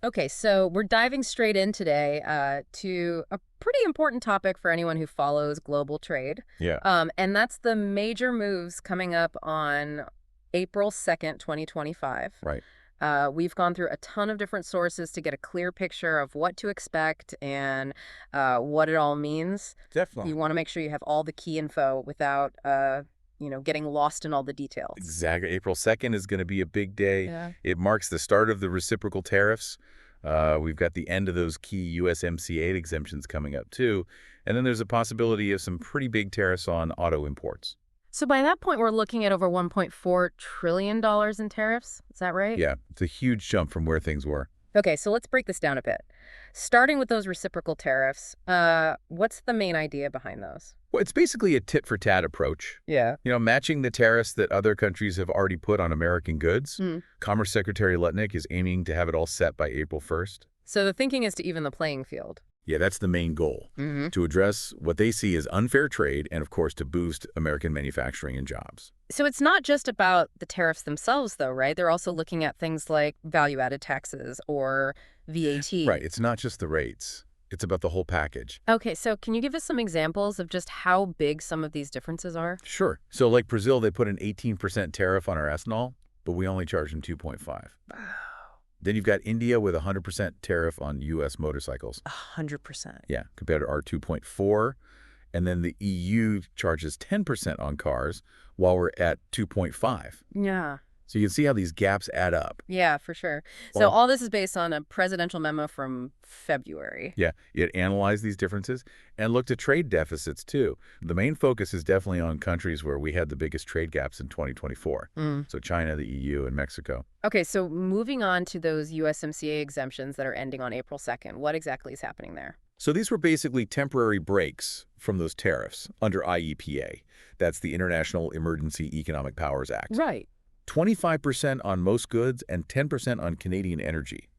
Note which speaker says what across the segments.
Speaker 1: Okay, so we're diving straight in today to a pretty important topic for anyone who follows global trade.
Speaker 2: Yeah,
Speaker 1: And that's the major moves coming up on April 2nd, 2025.
Speaker 2: right.
Speaker 1: We've gone through a ton of different sources to get a clear picture of what to expect and what it all means.
Speaker 2: Definitely.
Speaker 1: You want to make sure you have all the key info without, getting lost in all the details.
Speaker 2: Exactly. April 2nd is going to be a big day.
Speaker 1: Yeah.
Speaker 2: It marks the start of the reciprocal tariffs. We've got the end of those key USMCA exemptions coming up, too. And then there's a possibility of some pretty big tariffs on auto imports.
Speaker 1: So by that point, we're looking at over $1.4 trillion in tariffs. Is that right?
Speaker 2: Yeah, it's a huge jump from where things were.
Speaker 1: Okay, so let's break this down a bit. Starting with those reciprocal tariffs, what's the main idea behind those?
Speaker 2: Well, it's basically a tit-for-tat approach.
Speaker 1: Yeah.
Speaker 2: Matching the tariffs that other countries have already put on American goods.
Speaker 1: Mm.
Speaker 2: Commerce Secretary Lutnick is aiming to have it all set by April 1st.
Speaker 1: So the thinking is to even the playing field.
Speaker 2: Yeah, that's the main goal, to address what they see as unfair trade and, of course, to boost American manufacturing and jobs.
Speaker 1: So it's not just about the tariffs themselves, though, right? They're also looking at things like value-added taxes or VAT.
Speaker 2: Right, it's not just the rates. It's about the whole package.
Speaker 1: Okay, so can you give us some examples of just how big some of these differences are?
Speaker 2: Sure. So like Brazil, they put an 18% tariff on our ethanol, but we only charge them 2.5. Then you've got India with a 100% tariff on U.S. motorcycles.
Speaker 1: 100%.
Speaker 2: Yeah, compared to our 2.4. And then the EU charges 10% on cars while we're at 2.5.
Speaker 1: Yeah.
Speaker 2: So you can see how these gaps add up.
Speaker 1: Yeah, for sure. So
Speaker 2: Well,
Speaker 1: all this is based on a presidential memo from February.
Speaker 2: yeah, it analyzed these differences and looked at trade deficits too. The main focus is definitely on countries where we had the biggest trade gaps in 2024.
Speaker 1: Mm.
Speaker 2: So China, the EU, and Mexico.
Speaker 1: Okay, so moving on to those USMCA exemptions that are ending on April 2nd, what exactly is happening there?
Speaker 2: So these were basically temporary breaks from those tariffs under IEPA. That's the International Emergency Economic Powers Act.
Speaker 1: Right.
Speaker 2: 25% on most goods and 10% on Canadian energy.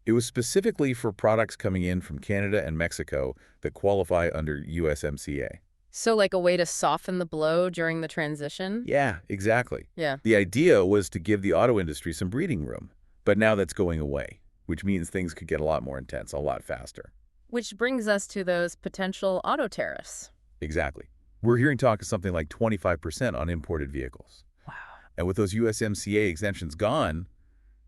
Speaker 2: It was specifically for products coming in from Canada and Mexico that qualify under USMCA.
Speaker 1: So like a way to soften the blow during the transition?
Speaker 2: Yeah, exactly.
Speaker 1: Yeah.
Speaker 2: The idea was to give the auto industry some breathing room, but now that's going away, which means things could get a lot more intense, a lot faster.
Speaker 1: Which brings us to those potential auto tariffs.
Speaker 2: Exactly. We're hearing talk of something like 25% on imported vehicles.
Speaker 1: Wow.
Speaker 2: And with those USMCA exemptions gone,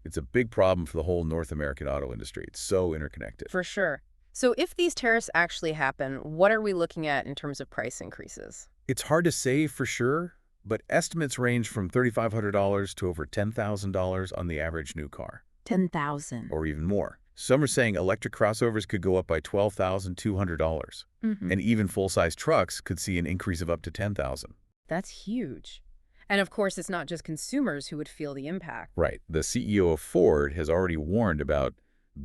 Speaker 2: it's a big problem for the whole North American auto industry. It's so interconnected.
Speaker 1: For sure. So if these tariffs actually happen, what are we looking at in terms of price increases?
Speaker 2: It's hard to say for sure, but estimates range from $3,500 to over $10,000 on the average new car,
Speaker 1: 10,000.
Speaker 2: or even more. Some are saying electric crossovers could go up by $12,200, and even full-size trucks could see an increase of up to $10,000.
Speaker 1: That's huge. And of course, it's not just consumers who would feel the impact.
Speaker 2: Right. The CEO of Ford has already warned about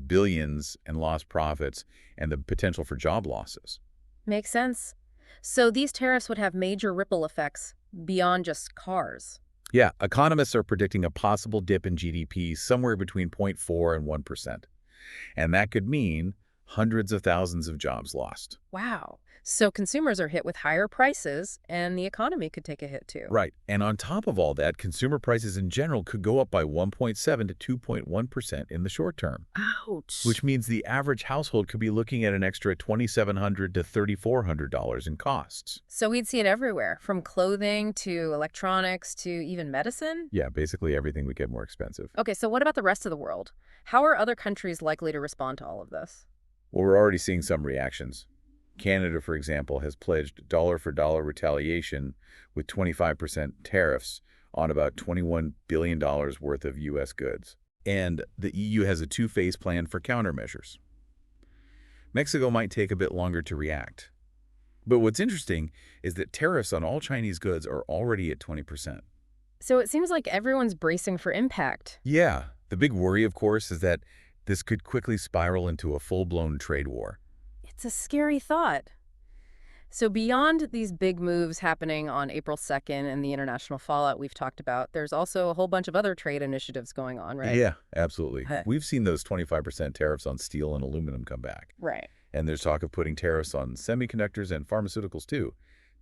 Speaker 2: billions in lost profits and the potential for job losses.
Speaker 1: Makes sense. So these tariffs would have major ripple effects beyond just cars.
Speaker 2: Yeah, economists are predicting a possible dip in GDP somewhere between 0.4 and 1%. And that could mean hundreds of thousands of jobs lost.
Speaker 1: Wow. So consumers are hit with higher prices, and the economy could take a hit too.
Speaker 2: Right. And on top of all that, consumer prices in general could go up by 1.7 to 2.1% in the short term,
Speaker 1: Ouch.
Speaker 2: which means the average household could be looking at an extra $2,700 to $3,400 in costs.
Speaker 1: So we'd see it everywhere, from clothing to electronics to even medicine?
Speaker 2: Yeah, basically everything would get more expensive.
Speaker 1: Okay, so what about the rest of the world? How are other countries likely to respond to all of this?
Speaker 2: Well, we're already seeing some reactions. Canada, for example, has pledged dollar-for-dollar retaliation with 25% tariffs on about $21 billion worth of U.S. goods. And the EU has a two-phase plan for countermeasures. Mexico might take a bit longer to react. But what's interesting is that tariffs on all Chinese goods are already at 20%.
Speaker 1: So it seems like everyone's bracing for impact.
Speaker 2: Yeah, the big worry, of course, is that this could quickly spiral into a full-blown trade war.
Speaker 1: It's a scary thought. So beyond these big moves happening on April 2nd and the international fallout we've talked about, there's also a whole bunch of other trade initiatives going on, right?
Speaker 2: Yeah, absolutely.
Speaker 1: Huh.
Speaker 2: We've seen those 25% tariffs on steel and aluminum come back.
Speaker 1: Right.
Speaker 2: And there's talk of putting tariffs on semiconductors and pharmaceuticals too,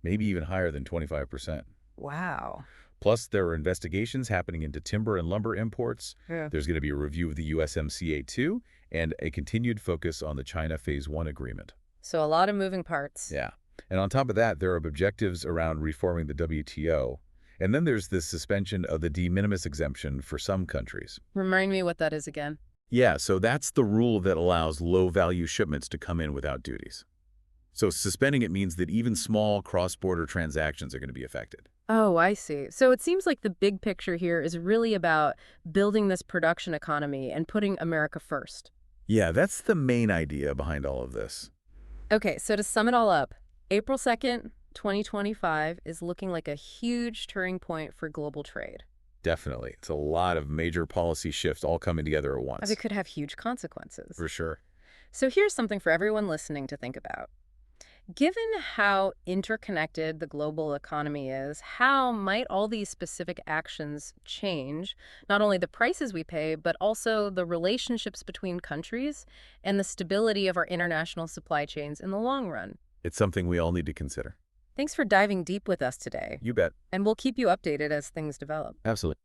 Speaker 2: maybe even higher than 25%.
Speaker 1: Wow.
Speaker 2: Plus, there are investigations happening into timber and lumber imports.
Speaker 1: Yeah.
Speaker 2: There's going to be a review of the USMCA too, and a continued focus on the China Phase 1 agreement.
Speaker 1: So a lot of moving parts.
Speaker 2: Yeah. And on top of that, there are objectives around reforming the WTO. And then there's this suspension of the de minimis exemption for some countries.
Speaker 1: Remind me what that is again.
Speaker 2: Yeah, so that's the rule that allows low-value shipments to come in without duties. So suspending it means that even small cross-border transactions are going to be affected.
Speaker 1: Oh, I see. So it seems like the big picture here is really about building this production economy and putting America first.
Speaker 2: Yeah, that's the main idea behind all of this.
Speaker 1: Okay, so to sum it all up, April 2nd, 2025 is looking like a huge turning point for global trade.
Speaker 2: Definitely. It's a lot of major policy shifts all coming together at once.
Speaker 1: It could have huge consequences.
Speaker 2: For sure.
Speaker 1: So here's something for everyone listening to think about. Given how interconnected the global economy is, how might all these specific actions change not only the prices we pay, but also the relationships between countries and the stability of our international supply chains in the long run?
Speaker 2: It's something we all need to consider.
Speaker 1: Thanks for diving deep with us today,
Speaker 2: You bet.
Speaker 1: and we'll keep you updated as things develop.
Speaker 2: Absolutely.